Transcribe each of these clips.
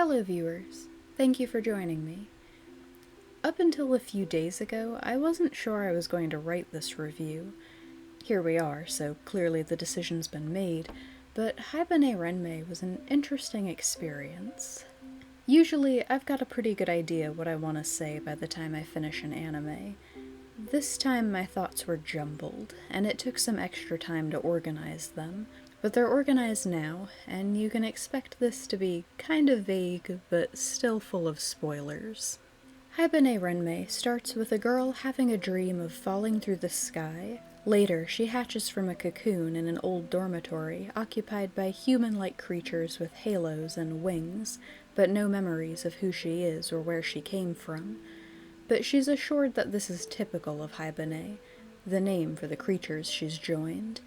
Hello viewers, thank you for joining me. Up until a few days ago, I wasn't sure I was going to write this review. Here we are, so clearly the decision's been made, but Haibane Renmei was an interesting experience. Usually, I've got a pretty good idea what I want to say by the time I finish an anime. This time my thoughts were jumbled, and it took some extra time to organize them, but they're organized now, and you can expect this to be kind of vague, but still full of spoilers. Haibane Renmei starts with a girl having a dream of falling through the sky. Later, she hatches from a cocoon in an old dormitory occupied by human-like creatures with halos and wings, but no memories of who she is or where she came from. But she's assured that this is typical of Haibane, the name for the creatures she's joined.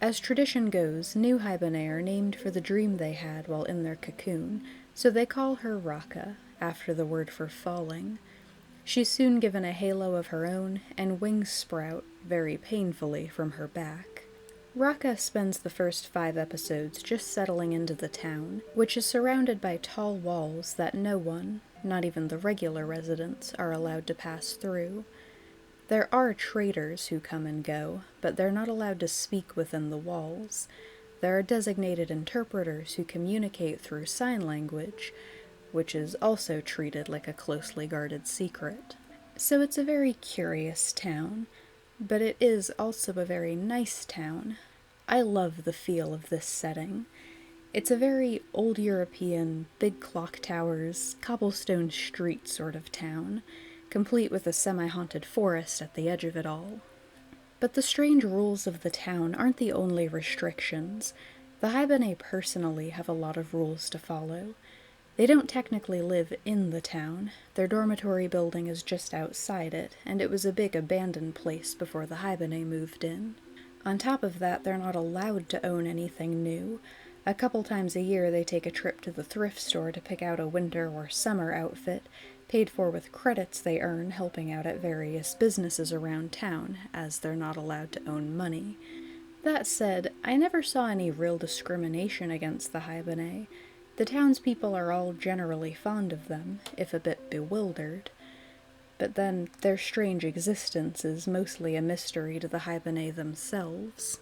As tradition goes, new Haibane are named for the dream they had while in their cocoon, so they call her Rakka, after the word for falling. She's soon given a halo of her own, and wings sprout, very painfully, from her back. Rakka spends the first 5 episodes just settling into the town, which is surrounded by tall walls that no one, not even the regular residents, are allowed to pass through. There are traders who come and go, but they're not allowed to speak within the walls. There are designated interpreters who communicate through sign language, which is also treated like a closely guarded secret. So it's a very curious town, but it is also a very nice town. I love the feel of this setting. It's a very old European, big clock towers, cobblestone street sort of town, complete with a semi-haunted forest at the edge of it all. But the strange rules of the town aren't the only restrictions. The Haibane personally have a lot of rules to follow. They don't technically live in the town. Their dormitory building is just outside it, and it was a big abandoned place before the Haibane moved in. On top of that, they're not allowed to own anything new. A couple times a year they take a trip to the thrift store to pick out a winter or summer outfit, paid for with credits they earn helping out at various businesses around town, as they're not allowed to own money. That said, I never saw any real discrimination against the Haibane. The townspeople are all generally fond of them, if a bit bewildered. But then, their strange existence is mostly a mystery to the Haibane themselves.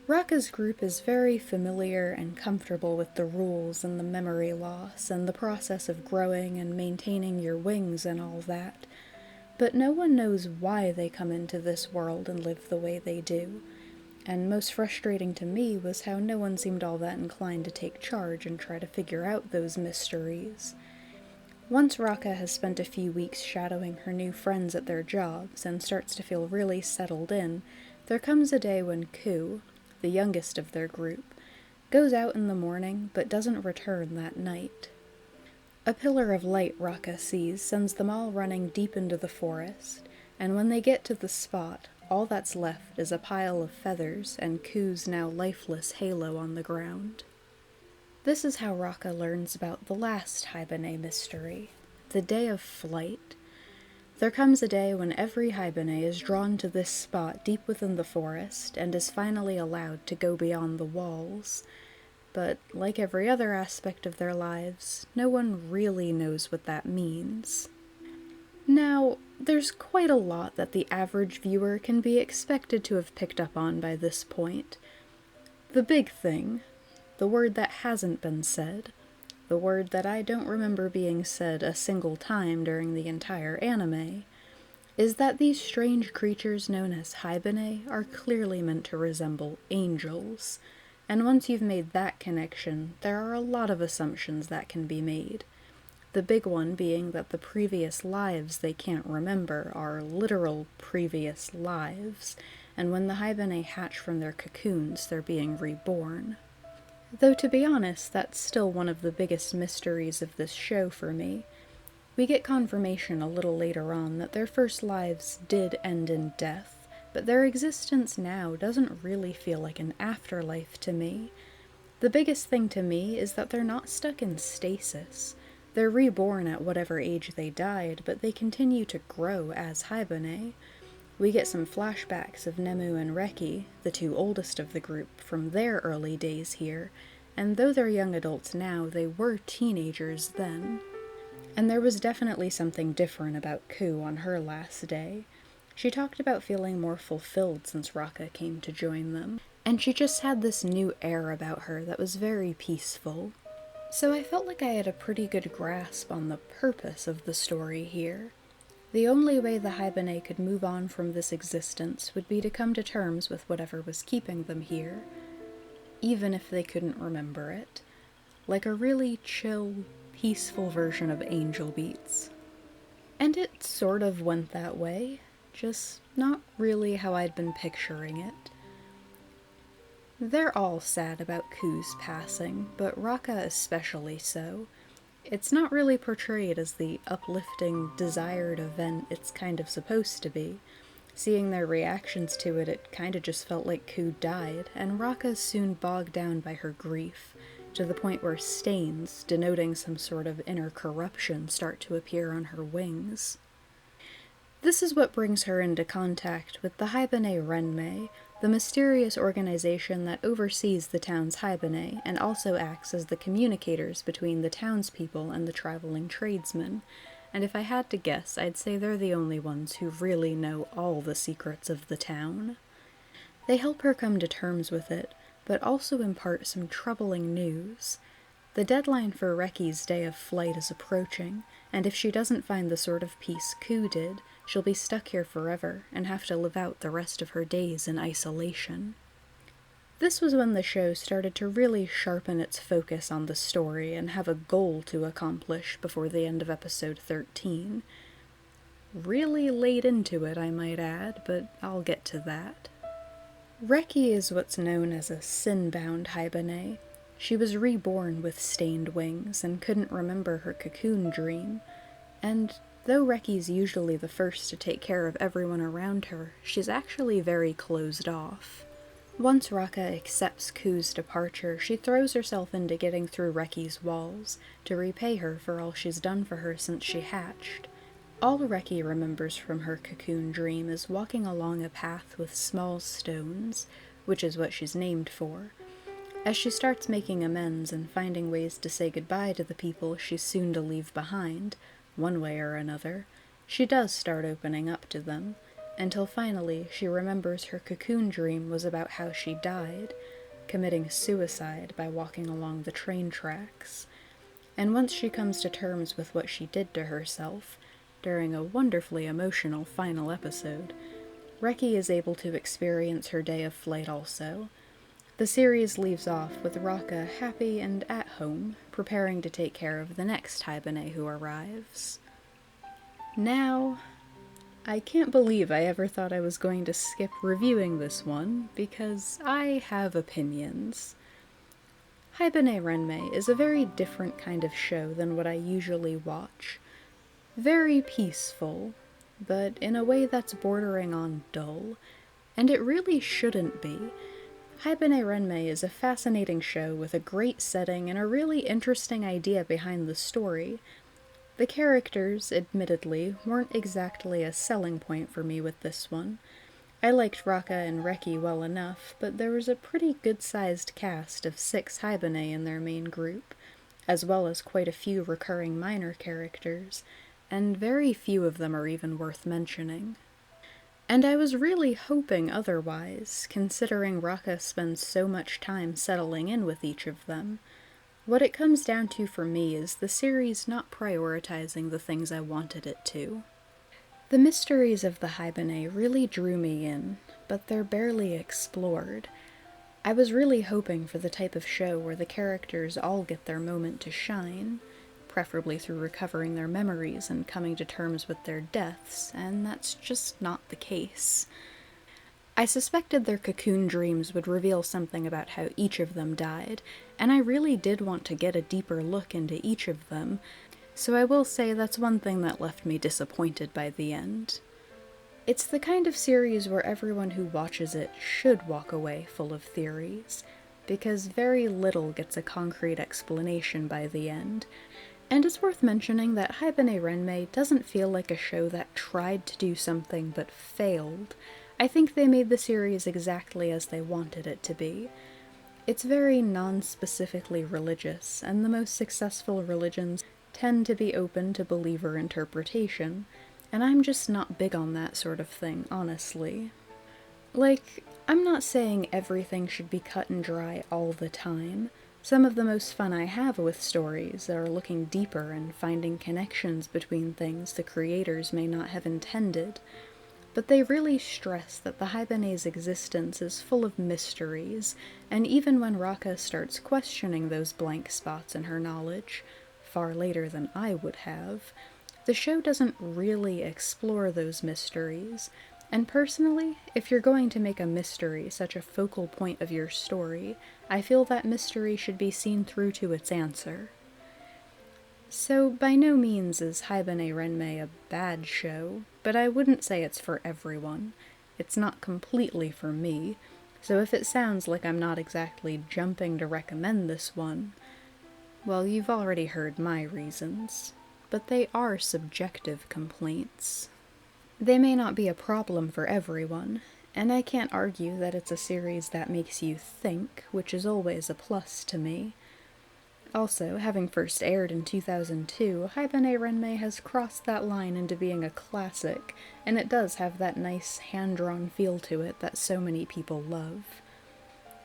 Rakka's group is very familiar and comfortable with the rules and the memory loss and the process of growing and maintaining your wings and all that, but no one knows why they come into this world and live the way they do, and most frustrating to me was how no one seemed all that inclined to take charge and try to figure out those mysteries. Once Rakka has spent a few weeks shadowing her new friends at their jobs and starts to feel really settled in, there comes a day when Ku, the youngest of their group, goes out in the morning but doesn't return that night. A pillar of light Rakka sees sends them all running deep into the forest, and when they get to the spot, all that's left is a pile of feathers and Ku's now lifeless halo on the ground. This is how Rakka learns about the last Haibane mystery, the day of flight. There comes a day when every Haibane is drawn to this spot deep within the forest and is finally allowed to go beyond the walls. But, like every other aspect of their lives, no one really knows what that means. Now, there's quite a lot that the average viewer can be expected to have picked up on by this point. The big thing, the word that hasn't been said, the word that I don't remember being said a single time during the entire anime, is that these strange creatures known as Haibane are clearly meant to resemble angels, and once you've made that connection, there are a lot of assumptions that can be made. The big one being that the previous lives they can't remember are literal previous lives, and when the Haibane hatch from their cocoons, they're being reborn. Though to be honest, that's still one of the biggest mysteries of this show for me. We get confirmation a little later on that their first lives did end in death, but their existence now doesn't really feel like an afterlife to me. The biggest thing to me is that they're not stuck in stasis. They're reborn at whatever age they died, but they continue to grow as Haibane. We get some flashbacks of Nemu and Reki, the 2 oldest of the group, from their early days here, and though they're young adults now, they were teenagers then. And there was definitely something different about Ku on her last day. She talked about feeling more fulfilled since Rakka came to join them, and she just had this new air about her that was very peaceful. So I felt like I had a pretty good grasp on the purpose of the story here. The only way the Haibane could move on from this existence would be to come to terms with whatever was keeping them here, even if they couldn't remember it. Like a really chill, peaceful version of Angel Beats. And it sort of went that way, just not really how I'd been picturing it. They're all sad about Ku's passing, but Rakka especially so. It's not really portrayed as the uplifting, desired event it's kind of supposed to be. Seeing their reactions to it, it kinda just felt like Ku died, and Rakka's soon bogged down by her grief, to the point where stains, denoting some sort of inner corruption, start to appear on her wings. This is what brings her into contact with the Haibane Renmei, the mysterious organization that oversees the town's Haibane and also acts as the communicators between the townspeople and the traveling tradesmen. And if I had to guess, I'd say they're the only ones who really know all the secrets of the town. They help her come to terms with it, but also impart some troubling news. The deadline for Reki's day of flight is approaching, and if she doesn't find the sort of peace Ku did, she'll be stuck here forever and have to live out the rest of her days in isolation. This was when the show started to really sharpen its focus on the story and have a goal to accomplish before the end of episode 13. Really late into it, I might add, but I'll get to that. Reki is what's known as a sin-bound Haibane. She was reborn with stained wings and couldn't remember her cocoon dream, and though Reki's usually the first to take care of everyone around her, she's actually very closed off. Once Rakka accepts Ku's departure, she throws herself into getting through Reki's walls to repay her for all she's done for her since she hatched. All Reki remembers from her cocoon dream is walking along a path with small stones, which is what she's named for. As she starts making amends and finding ways to say goodbye to the people she's soon to leave behind, one way or another, she does start opening up to them, until finally she remembers her cocoon dream was about how she died, committing suicide by walking along the train tracks. And once she comes to terms with what she did to herself, during a wonderfully emotional final episode, Reki is able to experience her day of flight also. The series leaves off with Rakka happy and at home, preparing to take care of the next Haibane who arrives. Now, I can't believe I ever thought I was going to skip reviewing this one, because I have opinions. Haibane Renmei is a very different kind of show than what I usually watch. Very peaceful, but in a way that's bordering on dull, and it really shouldn't be. Haibane Renmei is a fascinating show with a great setting and a really interesting idea behind the story. The characters, admittedly, weren't exactly a selling point for me with this one. I liked Rakka and Reki well enough, but there was a pretty good-sized cast of 6 Haibane in their main group, as well as quite a few recurring minor characters, and very few of them are even worth mentioning. And I was really hoping otherwise, considering Rakka spends so much time settling in with each of them. What it comes down to for me is the series not prioritizing the things I wanted it to. The mysteries of the Haibane really drew me in, but they're barely explored. I was really hoping for the type of show where the characters all get their moment to shine, preferably through recovering their memories and coming to terms with their deaths, and that's just not the case. I suspected their cocoon dreams would reveal something about how each of them died, and I really did want to get a deeper look into each of them, so I will say that's one thing that left me disappointed by the end. It's the kind of series where everyone who watches it should walk away full of theories, because very little gets a concrete explanation by the end. And it's worth mentioning that Haibane Renmei doesn't feel like a show that tried to do something but failed. I think they made the series exactly as they wanted it to be. It's very non-specifically religious, and the most successful religions tend to be open to believer interpretation, and I'm just not big on that sort of thing, honestly. Like, I'm not saying everything should be cut and dry all the time. Some of the most fun I have with stories are looking deeper and finding connections between things the creators may not have intended, but they really stress that the Haibane's existence is full of mysteries, and even when Rakka starts questioning those blank spots in her knowledge, far later than I would have, the show doesn't really explore those mysteries. And personally, if you're going to make a mystery such a focal point of your story, I feel that mystery should be seen through to its answer. So, by no means is Haibane Renmei a bad show, but I wouldn't say it's for everyone. It's not completely for me, so if it sounds like I'm not exactly jumping to recommend this one, well, you've already heard my reasons. But they are subjective complaints. They may not be a problem for everyone, and I can't argue that it's a series that makes you think, which is always a plus to me. Also, having first aired in 2002, Haibane Renmei has crossed that line into being a classic, and it does have that nice hand-drawn feel to it that so many people love.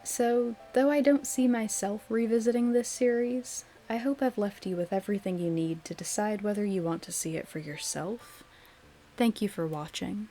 So, though I don't see myself revisiting this series, I hope I've left you with everything you need to decide whether you want to see it for yourself. Thank you for watching.